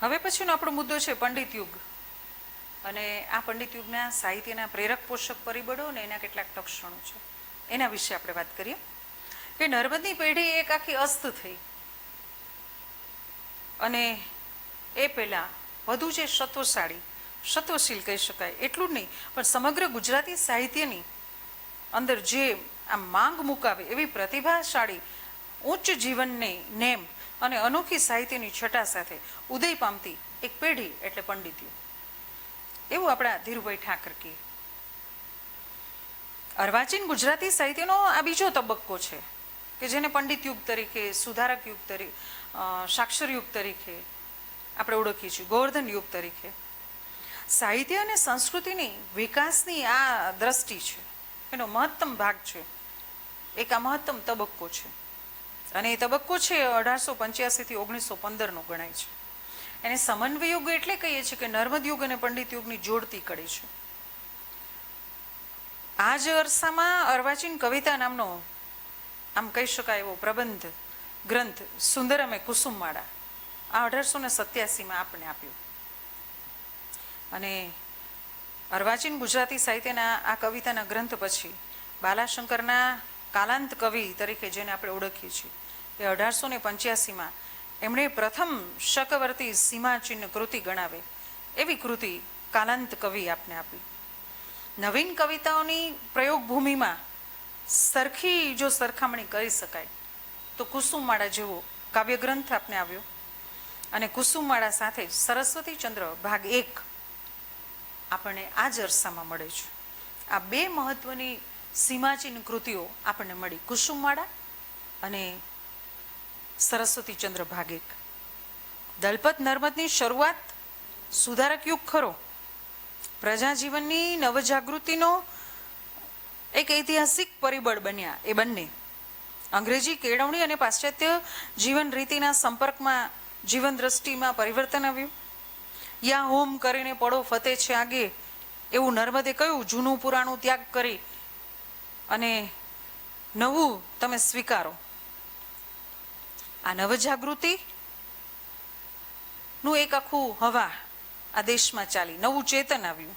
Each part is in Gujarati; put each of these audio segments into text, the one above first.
હવે પછીનો આપણો મુદ્દો છે પંડિત યુગ અને આ પંડિત યુગના સાહિત્યના પ્રેરક પોષક પરિબળો અને એના કેટલાક લક્ષણો છે એના વિશે આપણે વાત કરીએ કે નર્મદની પેઢી એક આખી અસ્ત થઈ અને એ પહેલાં વધુ જે સત્વશીલ કહી શકાય એટલું જ નહીં પણ સમગ્ર ગુજરાતી સાહિત્યની અંદર જે આ માંગ મુકાવે એવી પ્રતિભાશાળી ઉચ્ચ જીવનની નેમ અને અનોખી સાહિત્યની છટા સાથે ઉદય પામતી એક પેઢી એટલે પંડિત યુગ એવું આપણા ધીરુભાઈ ઠાકર કહે. અર્વાચીન ગુજરાતી સાહિત્યનો આ બીજો તબક્કો છે કે જેને પંડિત યુગ તરીકે, સુધારક યુગ તરીકે, સાક્ષર યુગ તરીકે આપણે ઓળખીએ છીએ, ગોવર્ધન યુગ તરીકે. સાહિત્ય અને સંસ્કૃતિની વિકાસની આ દ્રષ્ટિ છે, એનો મહત્તમ ભાગ છે, એક આ મહત્તમ તબક્કો છે અને એ તબક્કો છે 1885 થી 1915નો ગણાય છે. એને સમન્વય યુગ એટલે કહીએ છીએ કે નર્મદ યુગ અને પંડિત યુગની જોડતી કડી છે. આ જ અરસામાં અર્વાચીન કવિતા નામનો આમ કહી શકાય એવો પ્રબંધ ગ્રંથ સુંદરમે કુસુમવાળા આ 1887માં આપણને આપ્યું અને અર્વાચીન ગુજરાતી સાહિત્યના આ કવિતાના ગ્રંથ પછી બાલાશંકરના કાલાંત કવિ તરીકે જેને આપણે ઓળખીએ છીએ એ 1885માં એમણે પ્રથમ શકવર્તી સીમાચિહ્ન કૃતિ ગણાવે એવી કૃતિ કાલાંત કવિ આપને આપી. નવીન કવિતાઓની પ્રયોગભૂમિમાં સરખી જો સરખામણી કરી શકાય તો કુસુમવાળા જેવો કાવ્યગ્રંથ આપને આવ્યો અને કુસુમવાળા સાથે જ સરસ્વતીચંદ્ર ભાગ 1 આપણને આ જ અરસામાં મળે છે. આ બે મહત્વની સીમાચિહ્ન કૃતિઓ આપણને મળી, કુસુમવાળા અને સરસ્વતીચંદ્ર ભાગ 1. દલપત નર્મદની શરૂઆત સુધારક યુગ ખરો, પ્રજાજીવનની નવજાગૃતિનો એક ઐતિહાસિક પરિબળ બન્યા એ બંને. અંગ્રેજી કેળવણી અને પાશ્ચાત્ય જીવન રીતિના સંપર્કમાં જીવન દ્રષ્ટિમાં પરિવર્તન આવ્યું. યા હોમ કરીને પડો ફતે છે આગે એવું નર્મદે કહ્યું, જૂનું પુરાણું ત્યાગ કરી અને નવું તમે સ્વીકારો. આ નવજાગૃતિનું એક આખું હવા આ દેશમાં ચાલી, નવું ચેતન આવ્યું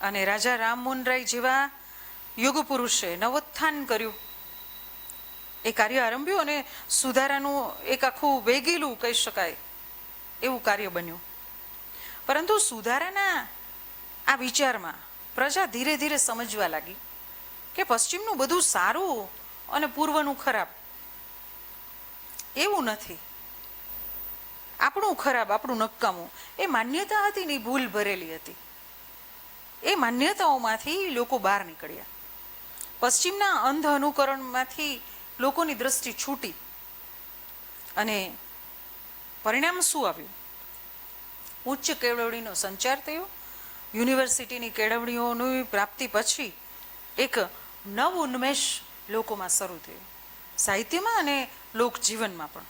અને રાજા રામમોહન રાય જેવા યુગ પુરુષે નવોત્થાન કર્યું, એ કાર્ય આરંભ્યું અને સુધારાનું એક આખું વેગીલું કહી શકાય એવું કાર્ય બન્યું. પરંતુ સુધારાના આ વિચારમાં પ્રજા ધીરે ધીરે સમજવા લાગી કે પશ્ચિમનું બધું સારું અને પૂર્વનું ખરાબ એવું નથી. આપણું ખરાબ, આપણું નકામું એ માન્યતા હતી ને ભૂલ ભરેલી હતી. એ માન્યતાઓમાંથી લોકો બહાર નીકળ્યા. પશ્ચિમના અંધ અનુકરણમાંથી લોકોની દ્રષ્ટિ છૂટી અને પરિણામ શું આવ્યું? ઉચ્ચ કેળવણીનો સંચાર થયો. યુનિવર્સિટીની કેળવણીઓની પ્રાપ્તિ પછી એક નવ ઉન્મેષ લોકોમાં શરૂ થયો, સાહિત્યમાં અને લોકજીવનમાં પણ.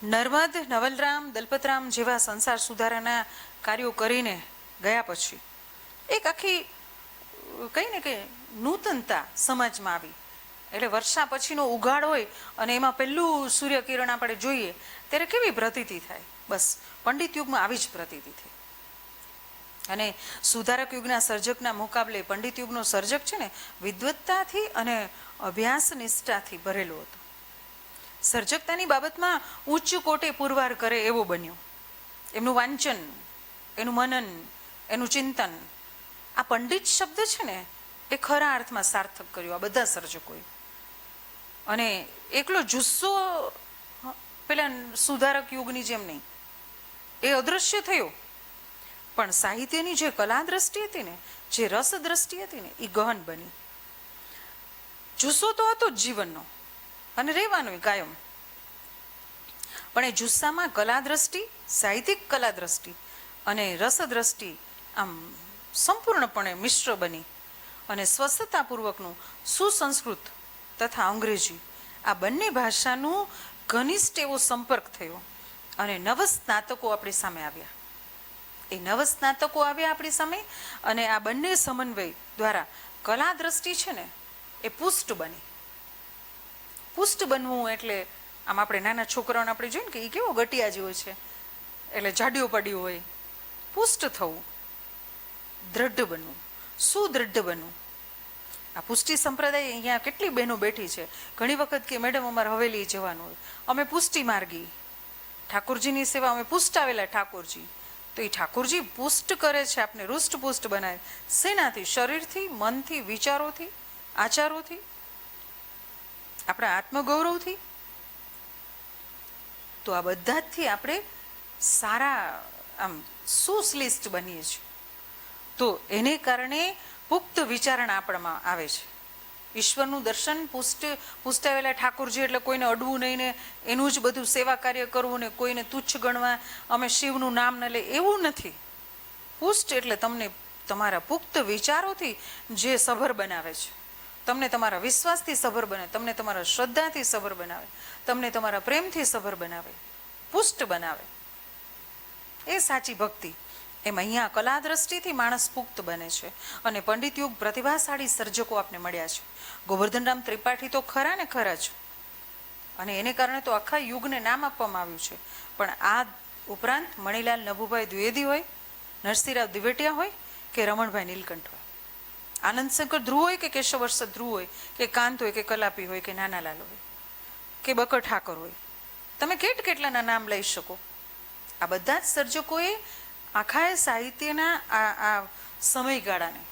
નર્મદ, નવલરામ, દલપતરામ જેવા સંસાર સુધારાના કાર્યો કરીને ગયા પછી એક આખી કહીને કે નૂતનતા સમાજમાં આવી. એટલે વર્ષા પછીનો ઉઘાડ હોય અને એમાં પહેલું સૂર્યકિરણ આપણે જોઈએ ત્યારે કેવી પ્રતીતિ થાય? બસ પંડિત યુગમાં આવી જ પ્રતીતિ થઈ. અને સુધારક યુગના સર્જકના મુકાબલે પંડિત યુગનો સર્જક છે ને વિદ્વત્તાથી અને અભ્યાસ નિષ્ઠાથી ભરેલો હતો. સર્જકતાની બાબતમાં ઉચ્ચ કોટે પુરવાર કરે એવો બન્યો. એમનું વાંચન, એનું મનન, એનું ચિંતન, આ પંડિત શબ્દ છે ને એ ખરા અર્થમાં સાર્થક કર્યું આ બધા સર્જકોએ. અને એકલો જુસ્સો પેલા સુધારક યુગની જેમ નહીં, એ અદૃશ્ય થયો, પણ સાહિત્યની જે કલા દ્રષ્ટિ હતી ને, જે રસ દ્રષ્ટિ હતી ને, એ ગહન બની. જુસ્સો તો હતો જ જીવનનો અને રહેવાનો કાયમ, પણ એ જુસ્સામાં કલા દ્રષ્ટિ, સાહિત્યિક કલા દ્રષ્ટિ અને રસ દ્રષ્ટિ આમ સંપૂર્ણપણે મિશ્ર બની અને સ્વસ્થતાપૂર્વકનું સુસંસ્કૃત તથા અંગ્રેજી આ બંને ભાષાનું ઘનિષ્ઠ એવો સંપર્ક થયો અને નવસ્નાતકો આપણી સામે આવ્યા. એ નવસ્નાતકો આવ્યા આપણી સામે અને આ બંને સમન્વય દ્વારા કલા દ્રષ્ટિ છે ને એ પુષ્ટ બની. પુષ્ટ બનવું એટલે આમ આપણે નાના છોકરાઓને આપણે જોઈએ ને કે એ કેવો ગટિયા જેવો છે, એટલે જાડિયો પડ્યું હોય. પુષ્ટ થવું, દ્રઢ બનવું, સુદૃઢ બનવું. આ પુષ્ટિ સંપ્રદાય અહીંયા કેટલી બહેનો બેઠી છે. ઘણી વખત કે મેડમ અમારે હવેલી જવાનું હોય, અમે પુષ્ટિ માર્ગી, ઠાકોરજીની સેવા અમે પુષ્ટ આવેલા ઠાકોરજી. તો એ ઠાકોરજી પુષ્ટ કરે છે, આપને રૂષ્ટપુષ્ટ બનાવે. શેનાથી? શરીરથી, મનથી, વિચારોથી, આચારોથી, આપણા આત્મગૌરવથી. તો આ બધાથી આપણે સારા આમ સુશ્લિષ્ટ બનીએ છીએ. તો એને કારણે પુખ્ત વિચારણા આપણામાં આવે છે. ઈશ્વરનું દર્શન, પુષ્ટાવેલા ઠાકોરજી એટલે કોઈને અડવું નહીં ને એનું જ બધું સેવા કાર્ય કરવું ને કોઈને તુચ્છ ગણવા, અમે શિવનું નામ ન લે, એવું નથી. પુષ્ટ એટલે તમને તમારા પુખ્ત વિચારોથી જે સભર બનાવે છે, તમને તમારા વિશ્વાસથી સભર બનાવે, તમને તમારા શ્રદ્ધાથી સભર બનાવે, તમને તમારા પ્રેમથી સભર બનાવે, પુષ્ટ બનાવે. એ સાચી ભક્તિ. એમ અહીંયા કલા દ્રષ્ટિથી માણસ પુખ્ત બને છે. અને પંડિત યુગ પ્રતિભાશાળી સર્જકો આપને મળ્યા છે. ગોવર્ધનરામ ત્રિપાઠી તો ખરા ને ખરા જ, અને એને કારણે તો આખા યુગને નામ આપવામાં આવ્યું છે. પણ આ ઉપરાંત મણિલાલ નભુભાઈ દ્વિવેદી હોય, નરસિંહરાવ દિવેટિયા હોય કે રમણભાઈ નીલકંઠ હોય, આનંદશંકર ધ્રુવ હોય કે કેશવર્ષદ ધ્રુવ હોય કે કાંત હોય કે કલાપી હોય કે નાનાલાલ હોય કે બકર ઠાકર હોય, તમે કેટલાના નામ લઈ શકો. આ બધા જ સર્જકોએ આખા સાહિત્યના આ સમયગાળાને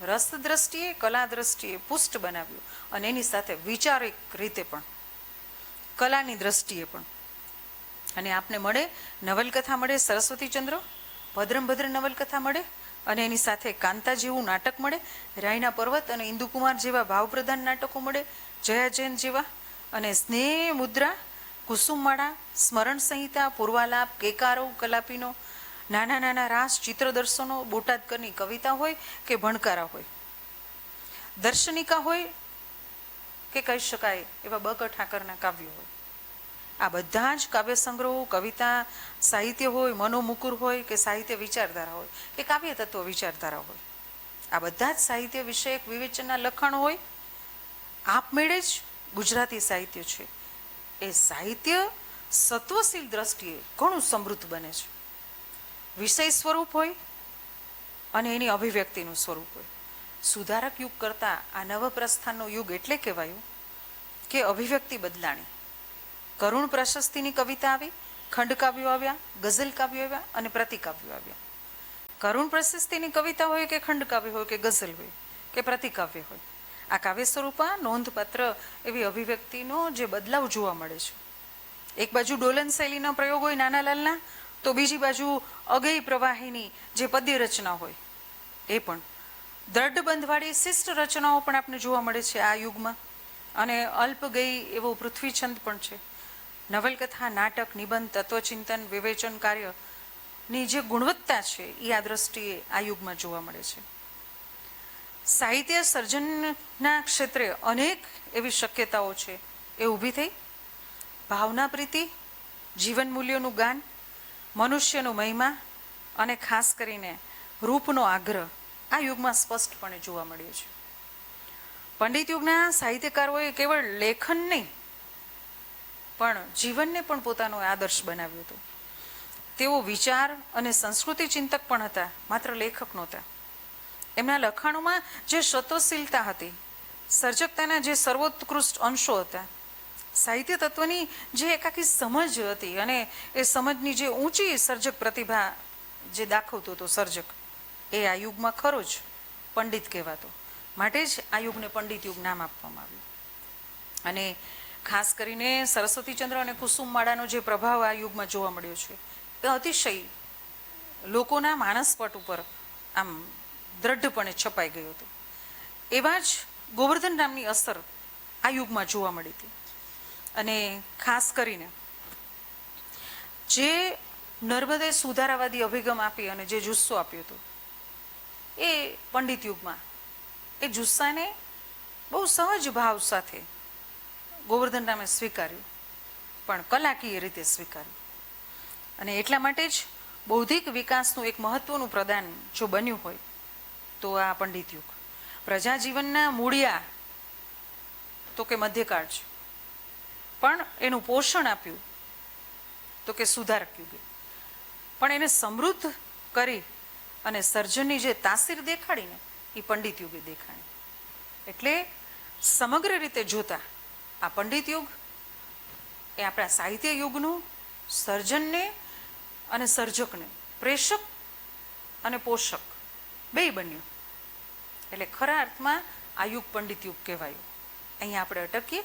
રસ દ્રષ્ટિએ, કલા દ્રષ્ટિએ પુષ્ટ બનાવ્યું. અને એની સાથે વિચારિક રીતે પણ, કલાની દ્રષ્ટિએ પણ. અને આપને મળે નવલકથા મળે, સરસ્વતીચંદ્ર, ભદ્રમ નવલકથા મળે, અને એની સાથે કાંતા જેવું નાટક મળે, રાયના પર્વત અને ઇન્દુકુમાર જેવા ભાવપ્રધાન નાટકો મળે, જયા જૈન જેવા, અને સ્નેહ મુદ્રા, કુસુમમાળા, સ્મરણ સંહિતા, પૂર્વાલાપ, કેકારો, કલાપીનો, નાના નાના રાસ, ચિત્રદર્શનો, બોટાદકરની કવિતા હોય કે ભણકારા હોય, દર્શનિકા હોય કે કહી શકાય એવા બકર ઠાકરના કાવ્યો હોય. આ બધા જ કાવ્ય સંગ્રહો, કવિતા, સાહિત્ય હોય, મનોમુકુર હોય કે સાહિત્ય વિચારધારા હોય કે કાવ્ય તત્વ વિચારધારા હોય, આ બધા જ સાહિત્ય વિષયક વિવેચનના લખાણો હોય. આપમેળે જ ગુજરાતી સાહિત્ય છે એ સાહિત્ય સત્વશીલ દ્રષ્ટિએ ઘણું સમૃદ્ધ બને છે. વિષય સ્વરૂપ હોય અને એની અભિવ્યક્તિનું સ્વરૂપ હોય. સુધારક યુગ કરતાં આ નવપ્રસ્થાનનો યુગ એટલે કહેવાયું કે અભિવ્યક્તિ બદલાણી. કરુણ પ્રશસ્તિની કવિતા આવી, ખંડકાવ્યો આવ્યા, ગઝલ કાવ્યો આવ્યા અને પ્રતિકાવ્યો આવ્યા. કરુણ પ્રશસ્તિની કવિતા હોય કે ખંડકાવ્ય હોય કે ગઝલ હોય કે પ્રતિકાવ્ય હોય, આ કાવ્ય સ્વરૂપમાં નોંધપાત્ર એવી અભિવ્યક્તિનો જે બદલાવ જોવા મળે છે. એક બાજુ ડોલન શૈલીના પ્રયોગ હોય નાનાલાલના, તો બીજી બાજુ અગય પ્રવાહીની જે પદ્ય રચના હોય એ પણ, દ્રઢ બંધવાળી શિષ્ટ રચનાઓ પણ આપણે જોવા મળે છે આ યુગમાં. અને અલ્પગઈ એવો પૃથ્વીછંદ પણ છે. નવલકથા, નાટક, નિબંધ, તત્વચિંતન, વિવેચન કાર્યની જે ગુણવત્તા છે એ આ દ્રષ્ટિએ આ યુગમાં જોવા મળે છે. સાહિત્ય સર્જનના ક્ષેત્રે અનેક એવી શક્યતાઓ છે એ ઊભી થઈ. ભાવના પ્રીતિ, જીવન મૂલ્યોનું ગાન, મનુષ્યનો મહિમા અને ખાસ કરીને રૂપનો આગ્રહ આ યુગમાં સ્પષ્ટપણે જોવા મળ્યો છે. પંડિત યુગના સાહિત્યકારોએ કેવળ લેખન નહીં પણ જીવનને પણ પોતાનો આદર્શ બનાવ્યો હતો. તેઓ વિચાર અને સંસ્કૃતિ ચિંતક પણ હતા, માત્ર લેખક નહોતા. એમના લખાણોમાં જે સ્વતશીલતા હતી, સર્જકતાના જે સર્વોત્કૃષ્ટ અંશો હતા, સાહિત્ય તત્વની જે એકાકી સમજ હતી અને એ સમજની જે ઊંચી સર્જક પ્રતિભા જે દાખવતો હતો સર્જક, એ આ યુગમાં ખરો જ પંડિત કહેવાતો. માટે જ આ યુગને પંડિત યુગ નામ આપવામાં આવ્યું. અને ખાસ કરીને સરસ્વતીચંદ્ર અને કુસુમમાળાનો જે પ્રભાવ આ યુગમાં જોવા મળ્યો છે એ અતિશય લોકોના માનસપટ ઉપર આમ દ્રઢપણે છપાઈ ગયો હતો. એવા જ ગોવર્ધન રામની અસર આ યુગમાં જોવા મળી હતી. અને ખાસ કરીને જે નર્મદે સુધારાવાદી અભિગમ આપી અને જે જુસ્સો આપ્યો હતો એ પંડિત યુગમાં એ જુસ્સાને બહુ સહજ ભાવ સાથે ગોવર્ધન રામે સ્વીકાર્યું, પણ કલાકીય રીતે સ્વીકાર્યું. અને એટલા માટે જ બૌદ્ધિક વિકાસનું એક મહત્વનું પ્રદાન જો બન્યું હોય તો આ પંડિત યુગ. પ્રજાજીવનના મૂળિયા તો કે મધ્યકાળ છે, પણ એનું પોષણ આપ્યું તો કે સુધારક યુગે. પણ એને સમૃદ્ધ કરી અને સર્જનની જે તાસીર દેખાડીને એ પંડિત યુગે દેખાડી. એટલે સમગ્ર રીતે જોતા આ પંડિત યુગ એ આપણા સાહિત્ય યુગનું સર્જનને અને સર્જકને પ્રેષક અને પોષક બેય બન્યું. એટલે ખરા અર્થમાં આ યુગ પંડિત યુગ કહેવાયું. અહીંયા આપણે અટકીએ.